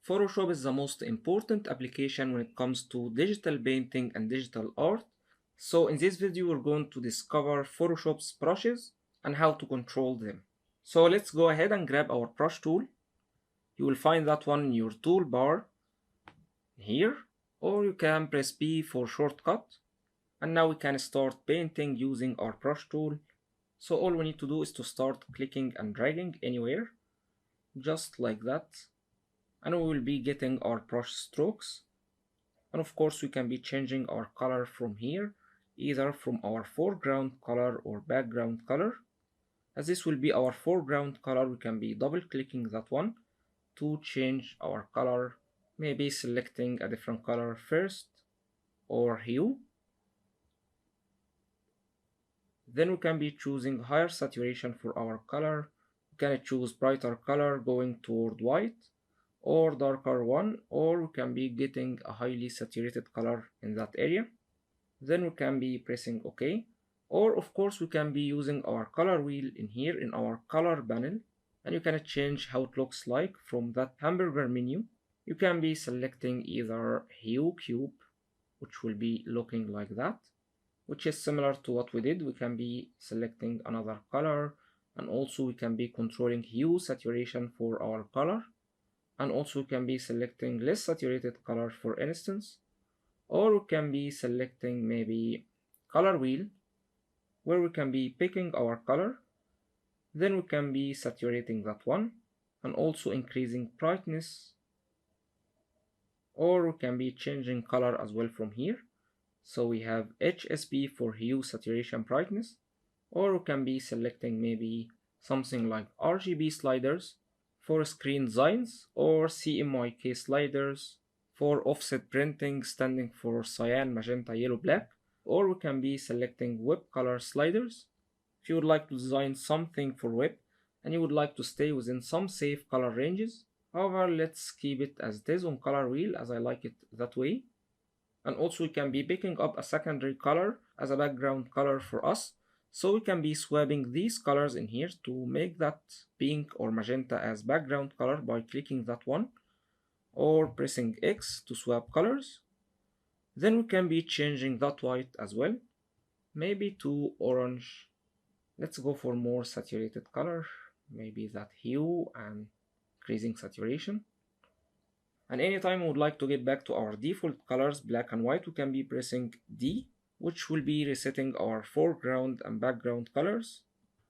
Photoshop is the most important application when it comes to digital painting and digital art. So in this video we're going to discover Photoshop's brushes and how to control them. So let's go ahead and grab our brush tool. You will find that one in your toolbar here, or you can press P for shortcut. And now we can start painting using our brush tool. So all we need to do is to start clicking and dragging anywhere, just like that. And we will be getting our brush strokes. And of course we can be changing our color from here, either from our foreground color or background color. As this will be our foreground color, we can be double clicking that one to change our color, maybe selecting a different color first or hue. Then we can be choosing higher saturation for our color. We can choose brighter color going toward white or darker one, or we can be getting a highly saturated color in that area. Then we can be pressing OK, or of course we can be using our color wheel in here in our color panel, and you can change how it looks like from that hamburger menu. You can be selecting either hue cube, which will be looking like that, which is similar to what we did. We can be selecting another color, and also we can be controlling hue saturation for our color, and also we can be selecting less saturated color for instance, or we can be selecting maybe color wheel, where we can be picking our color. Then we can be saturating that one and also increasing brightness, or we can be changing color as well from here. So we have HSB for hue saturation brightness, or we can be selecting maybe something like RGB sliders for screen designs, or CMYK sliders for offset printing, standing for cyan, magenta, yellow, black, or we can be selecting web color sliders if you would like to design something for web and you would like to stay within some safe color ranges. However, let's keep it as it is on color wheel, as I like it that way. And also we can be picking up a secondary color as a background color for us. So we can be swapping these colors in here to make that pink or magenta as background color by clicking that one or pressing X to swap colors. Then we can be changing that white as well, maybe to orange. Let's go for more saturated color, maybe that hue, and increasing saturation. And anytime we would like to get back to our default colors, black and white, we can be pressing D, which will be resetting our foreground and background colors.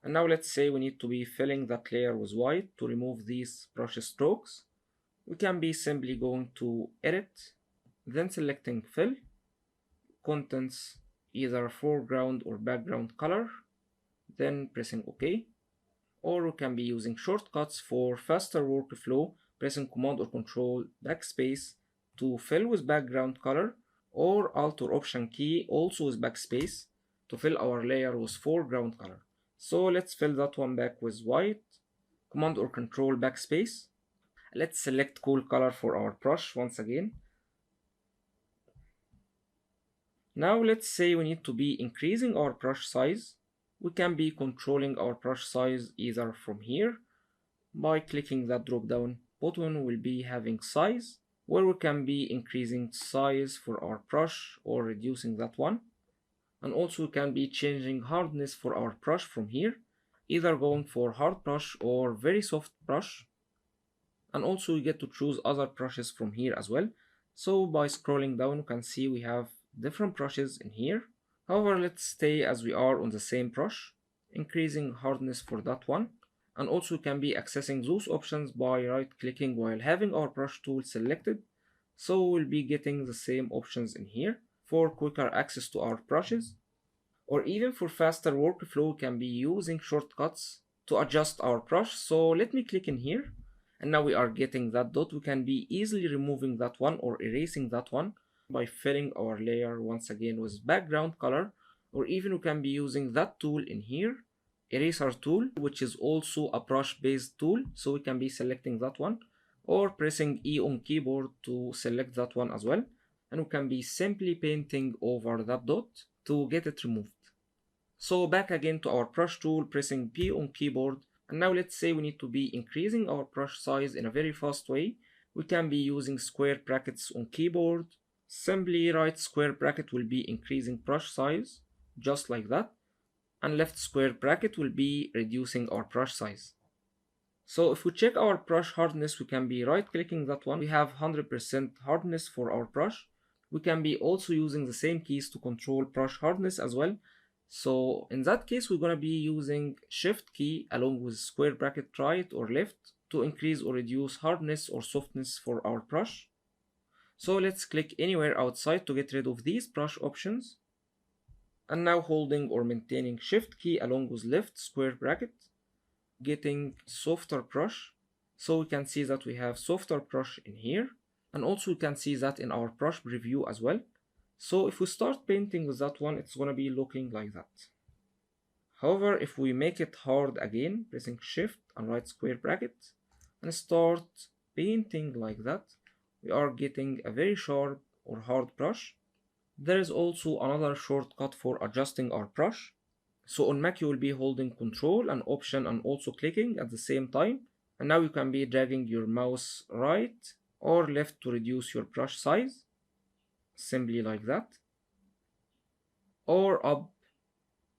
And now let's say we need to be filling that layer with white to remove these brush strokes. We can be simply going to Edit, then selecting Fill, Contents, either foreground or background color, then pressing OK. Or we can be using shortcuts for faster workflow, pressing Command or Control Backspace to fill with background color, or Alt or Option key also with backspace to fill our layer with foreground color. So let's fill that one back with white, Command or Control Backspace. Let's select cool color for our brush once again. Now let's say we need to be increasing our brush size. We can be controlling our brush size either from here by clicking that drop down button. Will be having size, where we can be increasing size for our brush or reducing that one. And also we can be changing hardness for our brush from here, either going for hard brush or very soft brush. And also we get to choose other brushes from here as well. So by scrolling down, you can see we have different brushes in here. However, let's stay as we are on the same brush, increasing hardness for that one. And also we can be accessing those options by right clicking while having our brush tool selected. So we'll be getting the same options in here for quicker access to our brushes. Or even for faster workflow, we can be using shortcuts to adjust our brush. So let me click in here. And now we are getting that dot. We can be easily removing that one or erasing that one by filling our layer once again with background color, or even we can be using that tool in here, eraser tool, which is also a brush based tool. So we can be selecting that one or pressing E on keyboard to select that one as well. And we can be simply painting over that dot to get it removed. So back again to our brush tool, pressing P on keyboard. And now let's say we need to be increasing our brush size in a very fast way. We can be using square brackets on keyboard. Simply right square bracket will be increasing brush size, just like that, and left square bracket will be reducing our brush size. So if we check our brush hardness, we can be right clicking that one. We have 100% hardness for our brush. We can be also using the same keys to control brush hardness as well. So in that case, we're going to be using shift key along with square bracket right or left to increase or reduce hardness or softness for our brush. So let's click anywhere outside to get rid of these brush options. And now holding or maintaining shift key along with left square bracket, getting softer brush. So we can see that we have softer brush in here. And also we can see that in our brush preview as well. So if we start painting with that one, it's gonna be looking like that. However, if we make it hard again, pressing shift and right square bracket, and start painting like that, we are getting a very sharp or hard brush. There is also another shortcut for adjusting our brush. So on Mac you will be holding Control and Option and also clicking at the same time. And now you can be dragging your mouse right or left to reduce your brush size. Simply like that. Or up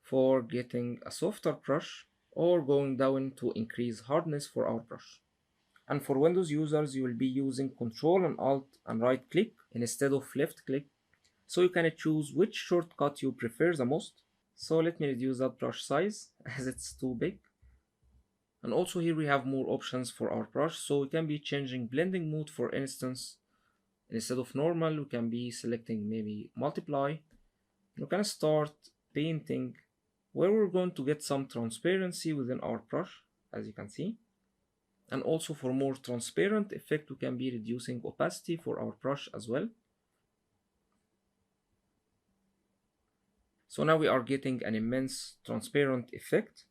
for getting a softer brush, or going down to increase hardness for our brush. And for Windows users, you will be using Control and Alt and right click instead of left click. So you can choose which shortcut you prefer the most. So let me reduce that brush size as it's too big. And also here we have more options for our brush. So we can be changing blending mode, for instance. Instead of normal, we can be selecting maybe multiply. We can start painting where we're going to get some transparency within our brush, as you can see. And also for more transparent effect, we can be reducing opacity for our brush as well. So now we are getting an immense transparent effect.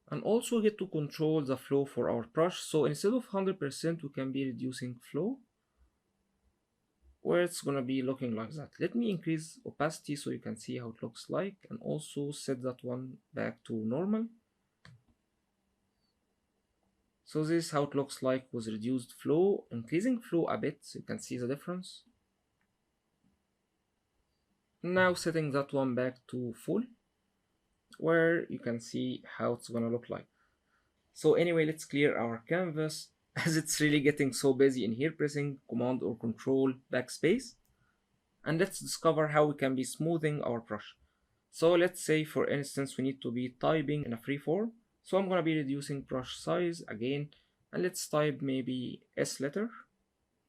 And also get to control the flow for our brush. So instead of 100%, we can be reducing flow, where it's gonna be looking like that. Let me increase opacity so you can see how it looks like, and also set that one back to normal. So this is how it looks like with reduced flow. Increasing flow a bit so you can see the difference. Now setting that one back to full, where you can see how it's gonna look like. So anyway, let's clear our canvas as it's really getting so busy in here, pressing Command or Control Backspace. And let's discover how we can be smoothing our brush. So let's say for instance we need to be typing in a free form. So I'm gonna be reducing brush size again, and let's type maybe S letter,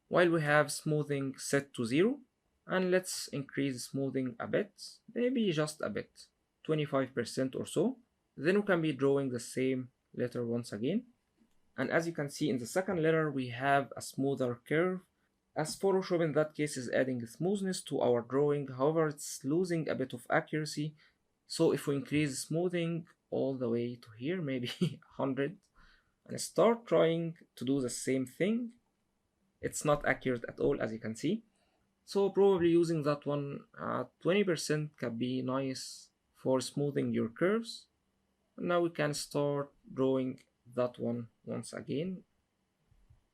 while we have smoothing set to 0. And let's increase smoothing a bit, maybe just a bit, 25% or so. Then we can be drawing the same letter once again. And as you can see in the second letter, we have a smoother curve, as Photoshop in that case is adding smoothness to our drawing. However, it's losing a bit of accuracy. So if we increase smoothing all the way to here, maybe 100, and start trying to do the same thing, it's not accurate at all, as you can see. So probably using that one at 20% can be nice for smoothing your curves. And now we can start drawing that one once again,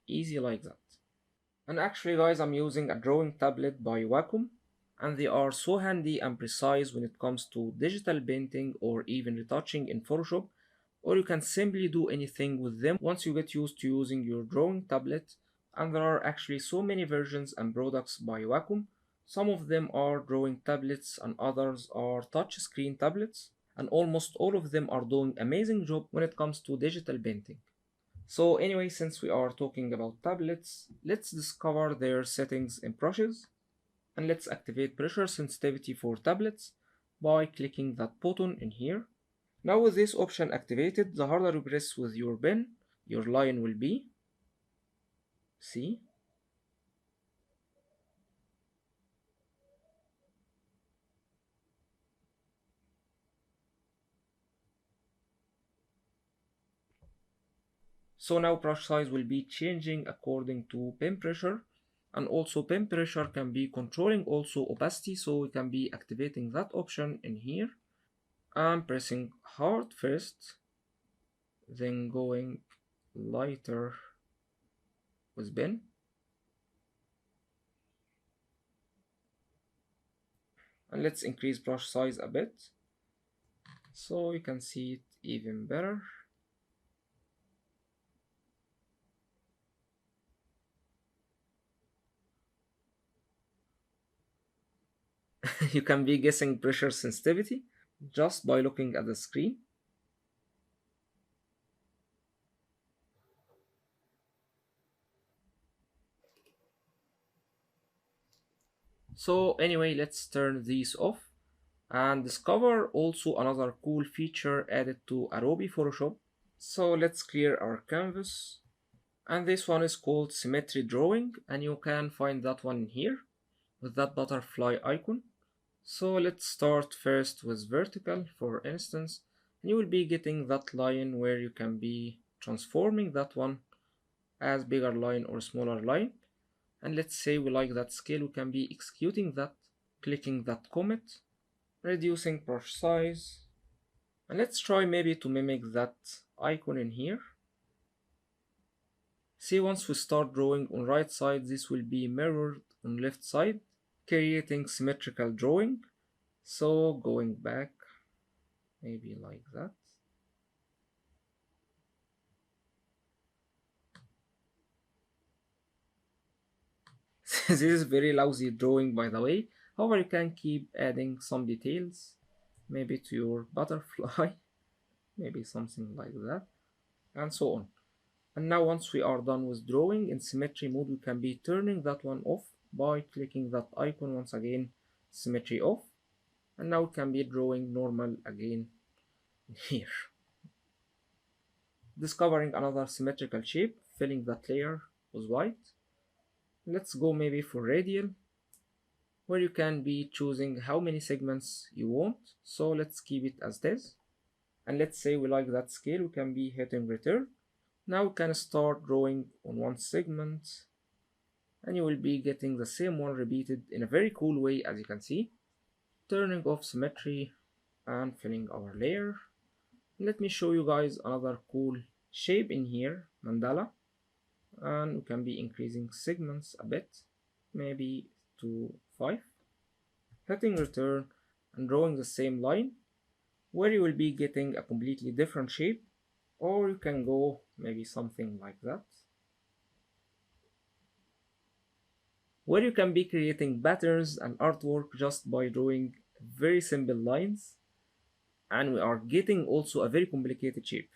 easy like that. And actually guys, I'm using a drawing tablet by Wacom, and they are so handy and precise when it comes to digital painting or even retouching in Photoshop, or you can simply do anything with them once you get used to using your drawing tablet. And there are actually so many versions and products by Wacom. Some of them are drawing tablets and others are touchscreen tablets, and almost all of them are doing amazing job when it comes to digital painting. So anyway, since we are talking about tablets, let's discover their settings in brushes, and let's activate pressure sensitivity for tablets by clicking that button in here. Now with this option activated, the harder you press with your pen, your line will be. See? So now brush size will be changing according to pen pressure, and also pen pressure can be controlling also opacity, so we can be activating that option in here. I'm pressing hard first, then going lighter with pen. And let's increase brush size a bit so you can see it even better. You can be guessing pressure sensitivity just by looking at the screen. So anyway, let's turn these off and discover also another cool feature added to Adobe Photoshop. So let's clear our canvas, and this one is called symmetry drawing, and you can find that one here with that butterfly icon. So let's start first with vertical, for instance, and you will be getting that line where you can be transforming that one as bigger line or smaller line. And let's say we like that scale, we can be executing that, clicking that comet, reducing brush size, and let's try maybe to mimic that icon in here. See, once we start drawing on right side, this will be mirrored on left side, creating symmetrical drawing. So going back, maybe like that. This is very lousy drawing, by the way. However, you can keep adding some details, maybe to your butterfly, maybe something like that, and so on. And now once we are done with drawing in symmetry mode, we can be turning that one off by clicking that icon once again, symmetry off. And now we can be drawing normal again here. Discovering another symmetrical shape, filling that layer with white. Let's go maybe for radial, where you can be choosing how many segments you want. So let's keep it as this. And let's say we like that scale, we can be hitting return. Now we can start drawing on one segment, and you will be getting the same one repeated in a very cool way, as you can see. Turning off symmetry and filling our layer. Let me show you guys another cool shape in here, mandala, and we can be increasing segments a bit, maybe to 5, hitting return and drawing the same line, where you will be getting a completely different shape. Or you can go maybe something like that, where you can be creating patterns and artwork just by drawing very simple lines, and we are getting also a very complicated shape.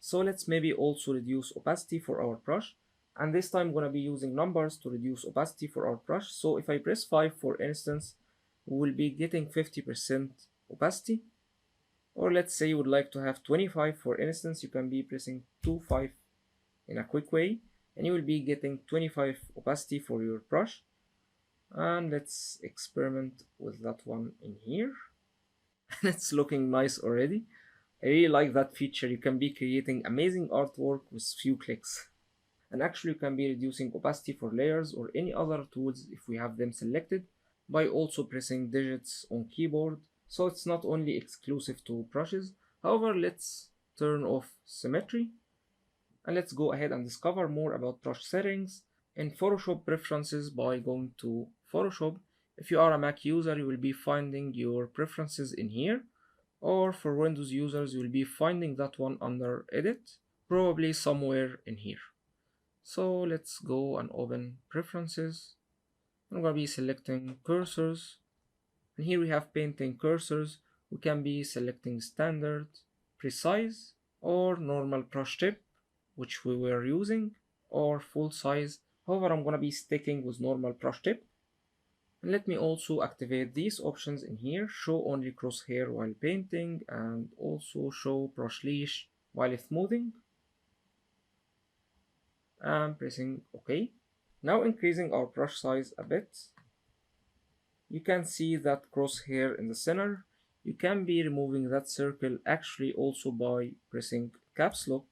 So let's maybe also reduce opacity for our brush, and this time I'm going to be using numbers to reduce opacity for our brush. So if I press 5, for instance, we will be getting 50% opacity. Or let's say you would like to have 25, for instance, you can be pressing 2-5 in a quick way, and you will be getting 25 opacity for your brush. And let's experiment with that one in here. It's looking nice already. I really like that feature. You can be creating amazing artwork with few clicks. And actually you can be reducing opacity for layers or any other tools if we have them selected by also pressing digits on keyboard. So it's not only exclusive to brushes. However, let's turn off symmetry and let's go ahead and discover more about brush settings in Photoshop preferences by going to Photoshop. If you are a Mac user, you will be finding your preferences in here, or for Windows users, you will be finding that one under Edit, probably somewhere in here. So let's go and open preferences. I'm going to be selecting cursors, and here we have painting cursors. We can be selecting standard, precise, or normal brush tip, which we were using, or full size. However, I'm going to be sticking with normal brush tip. And let me also activate these options in here, show only crosshair while painting, and also show brush leash while smoothing. And pressing OK. Now increasing our brush size a bit. You can see that crosshair in the center. You can be removing that circle actually also by pressing caps lock,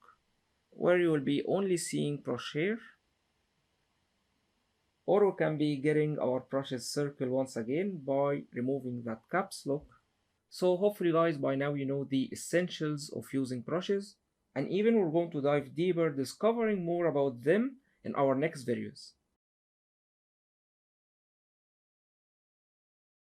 where you will be only seeing brush hair, or we can be getting our brushes circle once again by removing that caps lock. So hopefully guys, by now you know the essentials of using brushes, and even we're going to dive deeper discovering more about them in our next videos.